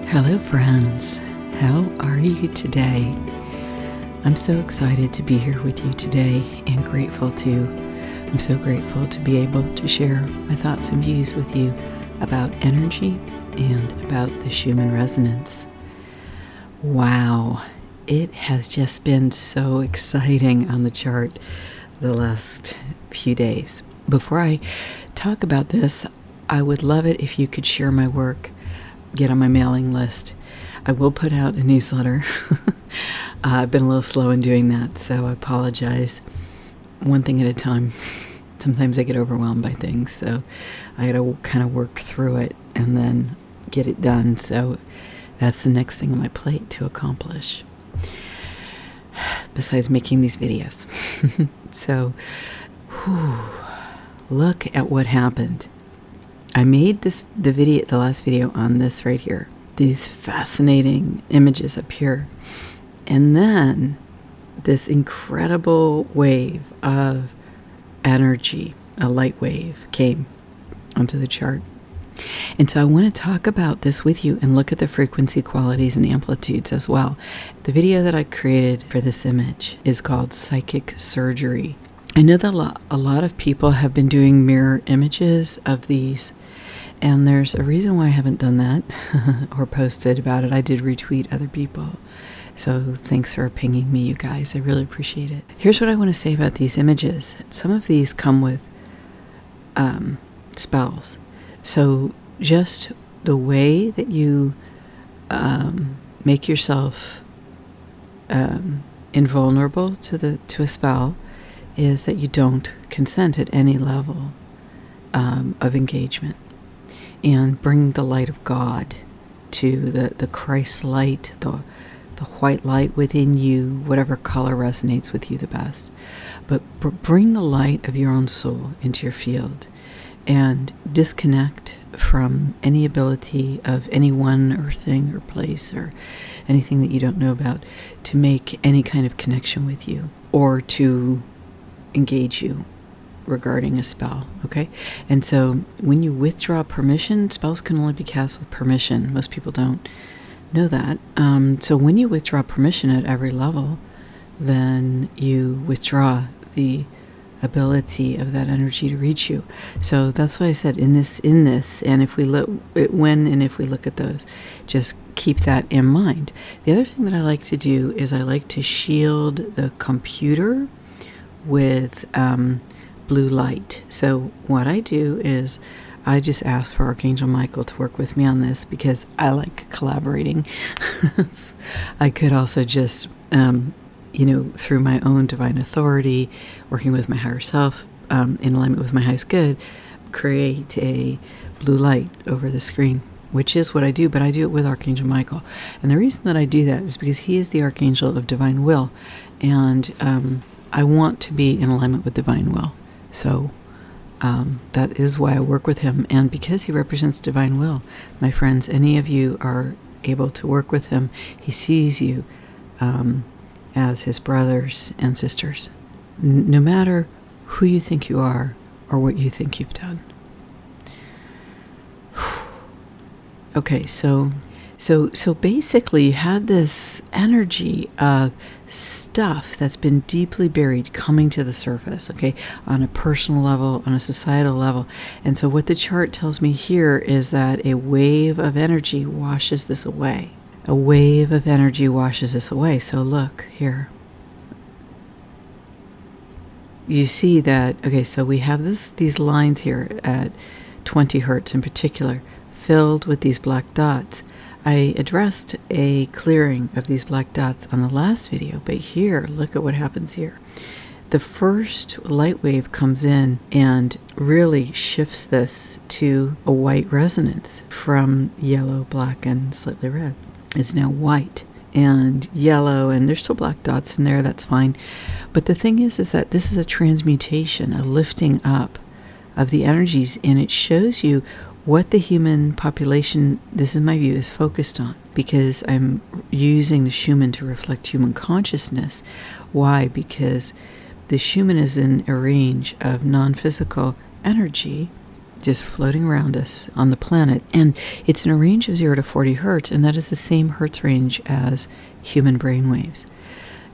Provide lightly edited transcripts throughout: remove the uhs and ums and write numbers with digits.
Hello friends, how are you today? I'm so excited to be here with you today and I'm so grateful to be able to share my thoughts and views with you about energy and about the Schumann resonance. Wow, it has just been so exciting on the chart the last few days. Before I talk about this, I would love it if you could share my work, get on my mailing list. I will put out a newsletter. I've been a little slow in doing that, so I apologize. One thing at a time. Sometimes I get overwhelmed by things, so I gotta kind of work through it and then get it done. So that's the next thing on my plate to accomplish, besides making these videos. So, look at what happened. I made the last video on this right here. These fascinating images up here. And then this incredible wave of energy, a light wave, came onto the chart. And so I want to talk about this with you and look at the frequency qualities and amplitudes as well. The video that I created for this image is called Psychic Surgery. I know that a lot of people have been doing mirror images of these, and there's a reason why I haven't done that or posted about it. I did retweet other people. So thanks for pinging me, you guys. I really appreciate it. Here's what I want to say about these images. Some of these come with spells. So just the way that you make yourself invulnerable to a spell is that you don't consent at any level of engagement, and bring the light of God to the Christ light, the white light within you, whatever color resonates with you the best. But bring the light of your own soul into your field and disconnect from any ability of anyone or thing or place or anything that you don't know about to make any kind of connection with you or to engage you regarding a spell, okay? And so when you withdraw permission, spells can only be cast with permission. Most people don't know that. So when you withdraw permission at every level, then you withdraw the ability of that energy to reach you. So that's why I said in this, and if we look at those, just keep that in mind. The other thing that I like to do is I like to shield the computer with blue light. So what I do is I just ask for Archangel Michael to work with me on this because I like collaborating. I could also just, through my own divine authority, working with my higher self, in alignment with my highest good, create a blue light over the screen, which is what I do, but I do it with Archangel Michael. And the reason that I do that is because he is the Archangel of divine will, and I want to be in alignment with divine will. So that is why I work with him. And because he represents divine will, my friends, any of you are able to work with him. He sees you as his brothers and sisters, no matter who you think you are or what you think you've done. Okay, so basically you had this energy of stuff that's been deeply buried coming to the surface, okay, on a personal level, on a societal level. And so what the chart tells me here is that a wave of energy washes this away. A wave of energy washes this away. So look here. You see that, okay, so we have these lines here at 20 hertz in particular, filled with these black dots. I addressed a clearing of these black dots on the last video, but here, look at what happens here. The first light wave comes in and really shifts this to a white resonance from yellow, black, and slightly red. It's now white and yellow, and there's still black dots in there, that's fine. But the thing is that this is a transmutation, a lifting up of the energies, and it shows you what the human population, this is my view, is focused on, because I'm using the Schumann to reflect human consciousness. Why? Because the Schumann is in a range of non-physical energy just floating around us on the planet. And it's in a range of 0 to 40 hertz, and that is the same hertz range as human brain waves.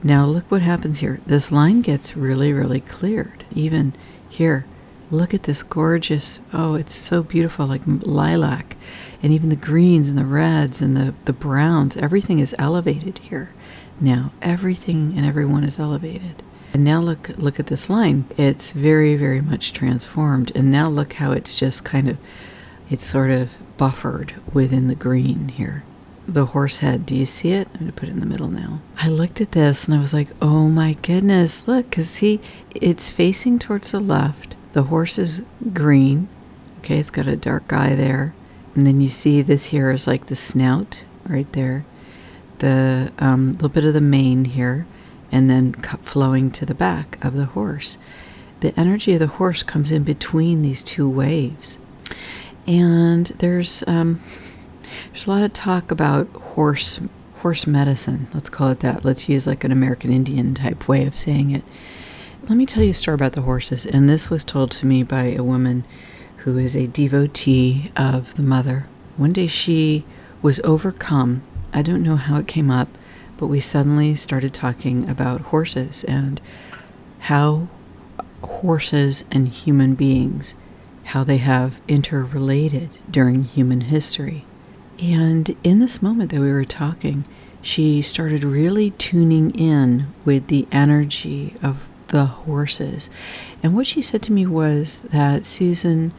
Now look what happens here. This line gets really, really cleared. Even here, look at this gorgeous, oh, it's so beautiful, like lilac. And even the greens and the reds and the browns, everything is elevated here. Now, everything and everyone is elevated. And now look at this line. It's very, very much transformed. And now look how it's just it's sort of buffered within the green here. The horse head, do you see it? I'm going to put it in the middle now. I looked at this and I was like, oh my goodness, look, because see, it's facing towards the left. The horse is green. Okay, it's got a dark eye there. And then you see this here is like the snout right there. The little bit of the mane here. And then flowing to the back of the horse. The energy of the horse comes in between these two waves. And there's a lot of talk about horse medicine. Let's call it that. Let's use like an American Indian type way of saying it. Let me tell you a story about the horses. And this was told to me by a woman who is a devotee of the mother. One day she was overcome. I don't know how it came up, but we suddenly started talking about horses and how horses and human beings, how they have interrelated during human history. And in this moment that we were talking, she started really tuning in with the energy of the horses. And what she said to me was that, Susan,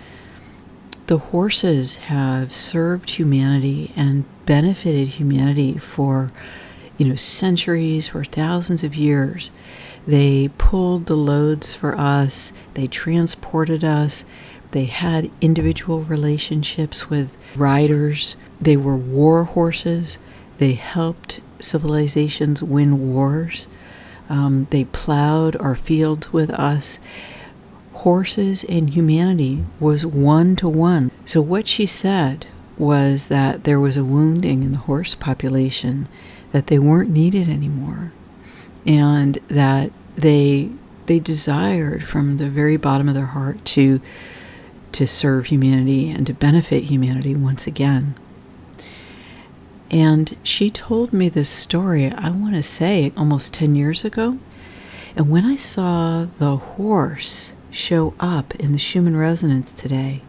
the horses have served humanity and benefited humanity for centuries, for thousands of years. They pulled the loads for us. They transported us. They had individual relationships with riders. They were war horses. They helped civilizations win wars. They plowed our fields with us. Horses and humanity was 1-to-1. So what she said was that there was a wounding in the horse population, that they weren't needed anymore, and that they desired from the very bottom of their heart to serve humanity and to benefit humanity once again. And she told me this story, I want to say almost 10 years ago. And when I saw the horse show up in the Schumann resonance today,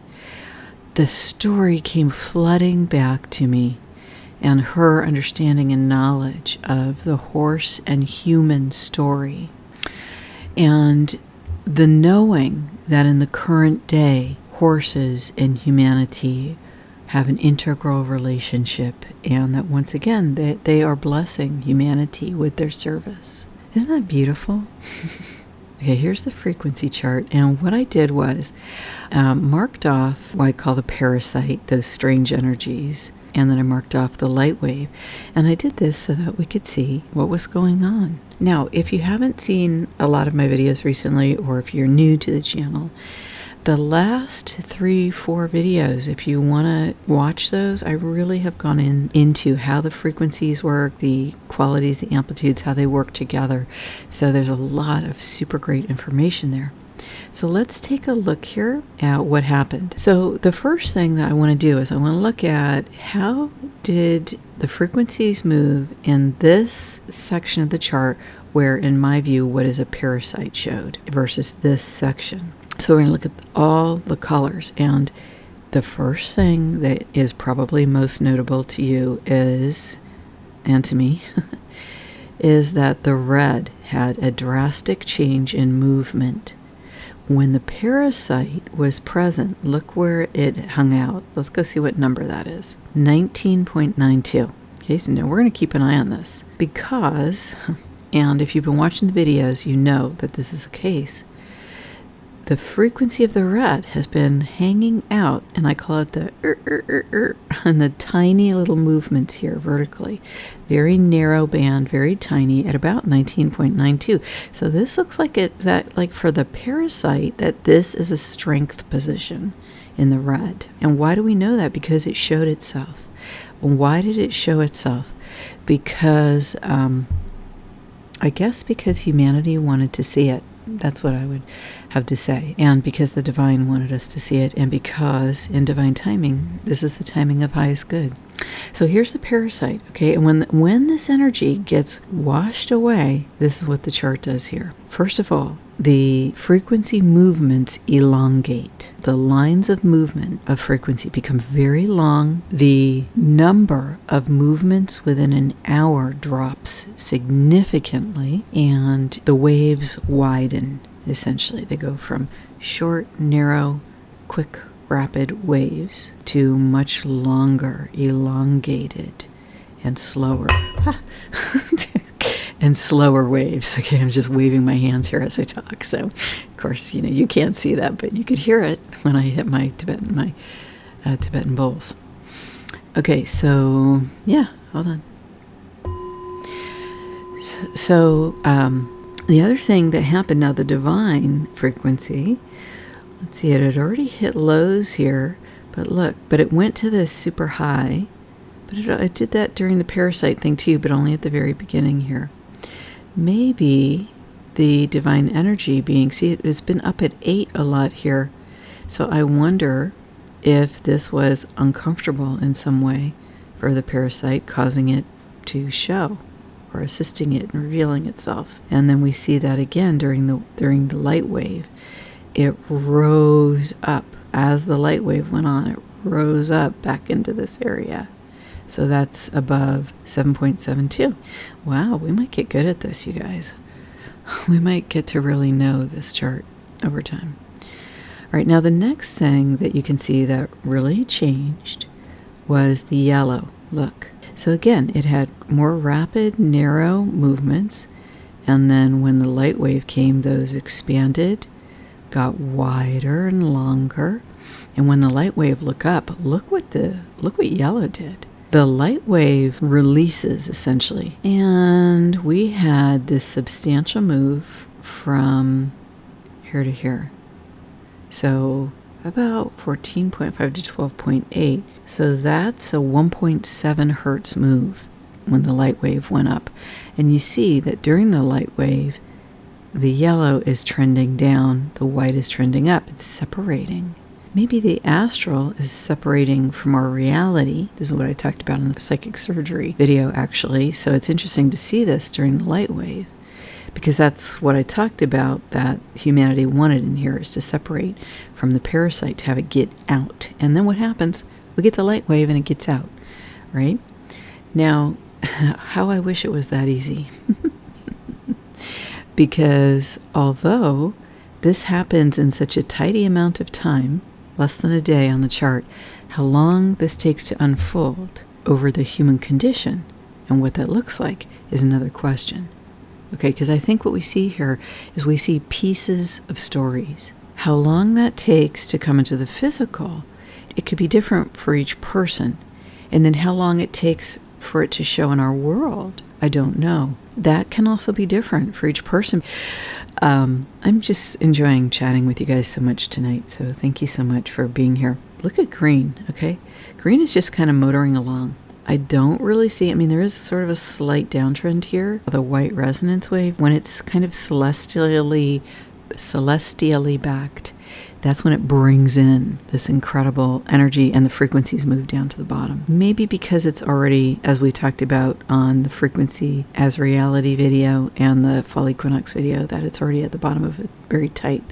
the story came flooding back to me, and her understanding and knowledge of the horse and human story. And the knowing that in the current day, horses and humanity have an integral relationship, and that once again, they are blessing humanity with their service. Isn't that beautiful? Okay, here's the frequency chart, and what I did was marked off what I call the parasite, those strange energies, and then I marked off the light wave. And I did this so that we could see what was going on. Now, if you haven't seen a lot of my videos recently, or if you're new to the channel, the last 3-4 videos, if you want to watch those, I really have gone into how the frequencies work, the qualities, the amplitudes, how they work together. So there's a lot of super great information there. So let's take a look here at what happened. So the first thing that I want to do is I want to look at how did the frequencies move in this section of the chart where, in my view, what is a parasite showed versus this section. So we're going to look at all the colors, and the first thing that is probably most notable to you is, and to me, is that the red had a drastic change in movement. When the parasite was present, look where it hung out. Let's go see what number that is. 19.92. Okay, so now we're going to keep an eye on this because, and if you've been watching the videos, you know that this is the case. The frequency of the red has been hanging out, and I call it the and the tiny little movements here vertically. Very narrow band, very tiny, at about 19.92. So this looks like like for the parasite, that this is a strength position in the red. And why do we know that? Because it showed itself. Why did it show itself? Because, I guess because humanity wanted to see it. That's what I would have to say. And because the divine wanted us to see it, and because in divine timing, this is the timing of highest good. So here's the parasite, okay? And when this energy gets washed away, this is what the chart does here. First of all, the frequency movements elongate. The lines of movement of frequency become very long. The number of movements within an hour drops significantly, and the waves widen, essentially. They go from short, narrow, quick, rapid waves to much longer, elongated, and slower. And slower waves. Okay, I'm just waving my hands here as I talk. So, of course, you can't see that, but you could hear it when I hit my Tibetan bowls. Okay, so yeah, hold on. So, the other thing that happened now, the divine frequency. Let's see, it had already hit lows here, but look, it went to this super high. But it did that during the parasite thing too, but only at the very beginning here. Maybe the divine energy being, see, it's been up at 8 a lot here. So I wonder if this was uncomfortable in some way for the parasite, causing it to show or assisting it in revealing itself. And then we see that again during the light wave. It rose up as the light wave went on. It rose up back into this area. So that's above 7.72. Wow, we might get good at this, you guys. We might get to really know this chart over time. All right, now the next thing that you can see that really changed was the yellow. Look. So again, it had more rapid, narrow movements. And then when the light wave came, those expanded, got wider and longer. And when the light wave looked up, look what yellow did. The light wave releases, essentially. And we had this substantial move from here to here. So about 14.5 to 12.8. So that's a 1.7 hertz move when the light wave went up. And you see that during the light wave, the yellow is trending down, the white is trending up. It's separating. Maybe the astral is separating from our reality. This is what I talked about in the psychic surgery video, actually. So it's interesting to see this during the light wave, because that's what I talked about, that humanity wanted in here, is to separate from the parasite, to have it get out. And then what happens? We get the light wave and it gets out, right? Now, how I wish it was that easy. Because although this happens in such a tidy amount of time, less than a day on the chart, how long this takes to unfold over the human condition and what that looks like is another question. Okay, because I think what we see here is we see pieces of stories. How long that takes to come into the physical, it could be different for each person. And then how long it takes for it to show in our world, I don't know. That can also be different for each person. I'm just enjoying chatting with you guys so much tonight, so thank you so much for being here. Look at green, okay? Green is just kind of motoring along. I don't really see, there is sort of a slight downtrend here. The white resonance wave, when it's kind of celestially backed, that's when it brings in this incredible energy and the frequencies move down to the bottom. Maybe because it's already, as we talked about on the frequency as reality video and the fall equinox video, that it's already at the bottom of a very tight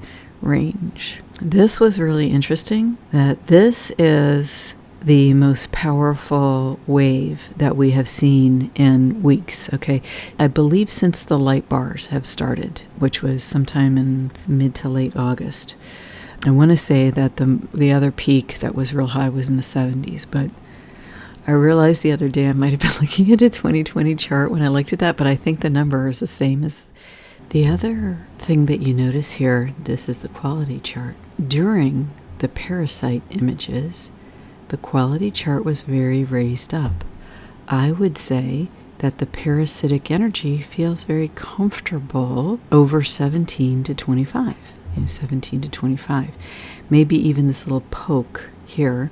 range. This was really interesting, that this is the most powerful wave that we have seen in weeks, okay? I believe since the light bars have started, which was sometime in mid to late August. I want to say that the other peak that was real high was in the 70s, but I realized the other day I might have been looking at a 2020 chart when I looked at that, but I think the number is the same as the other thing that you notice here. This is the quality chart. During the parasite images, the quality chart was very raised up. I would say that the parasitic energy feels very comfortable over 17 to 25. 17 to 25. Maybe even this little poke here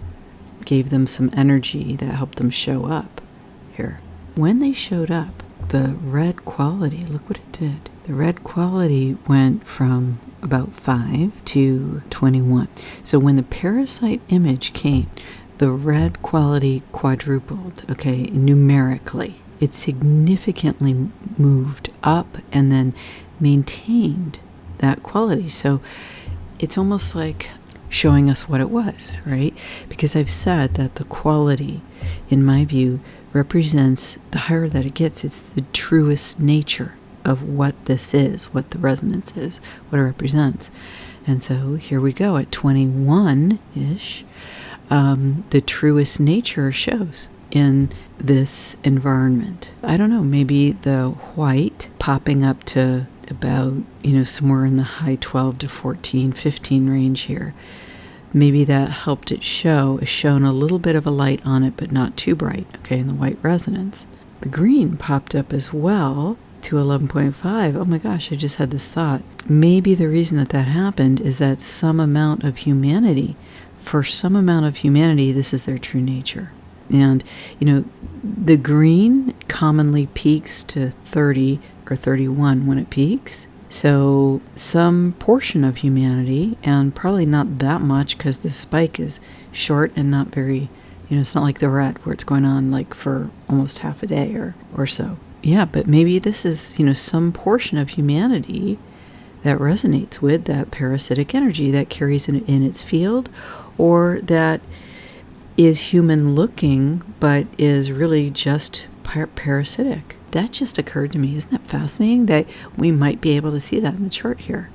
gave them some energy that helped them show up here. When they showed up, the red quality, look what it did. The red quality went from about 5 to 21. So when the parasite image came, the red quality quadrupled, okay, numerically. It significantly moved up and then maintained that quality. So it's almost like showing us what it was, right? Because I've said that the quality, in my view, represents, the higher that it gets, it's the truest nature of what this is, what the resonance is, what it represents. And so here we go at 21-ish. The truest nature shows in this environment. I don't know, maybe the white popping up to about, somewhere in the high 12 to 14, 15 range here. Maybe that helped it shone a little bit of a light on it, but not too bright, okay, in the white resonance. The green popped up as well to 11.5. Oh my gosh, I just had this thought. Maybe the reason that happened is that for some amount of humanity, this is their true nature. And, the green commonly peaks to 30 or 31 when it peaks. So some portion of humanity, and probably not that much because the spike is short and not very, it's not like the red where it's going on like for almost half a day or so. Yeah, but maybe this is, some portion of humanity that resonates with that parasitic energy that carries in its field, or that is human looking but is really just parasitic. That just occurred to me. Isn't that fascinating that we might be able to see that in the chart here?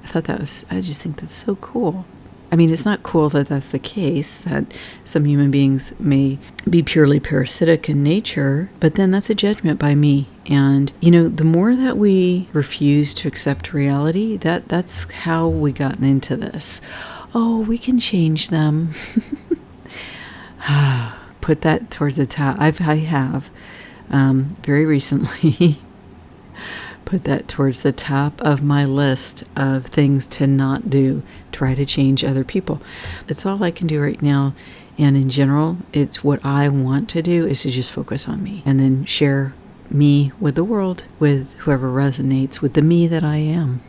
I just think that's so cool. I mean, it's not cool that that's the case, that some human beings may be purely parasitic in nature, but then that's a judgment by me. And, the more that we refuse to accept reality, that's how we gotten into this. Oh, we can change them. Put that towards the top. I have very recently put that towards the top of my list of things to not do. Try to change other people. That's all I can do right now. And in general, it's what I want to do is to just focus on me and then share me with the world, with whoever resonates with the me that I am.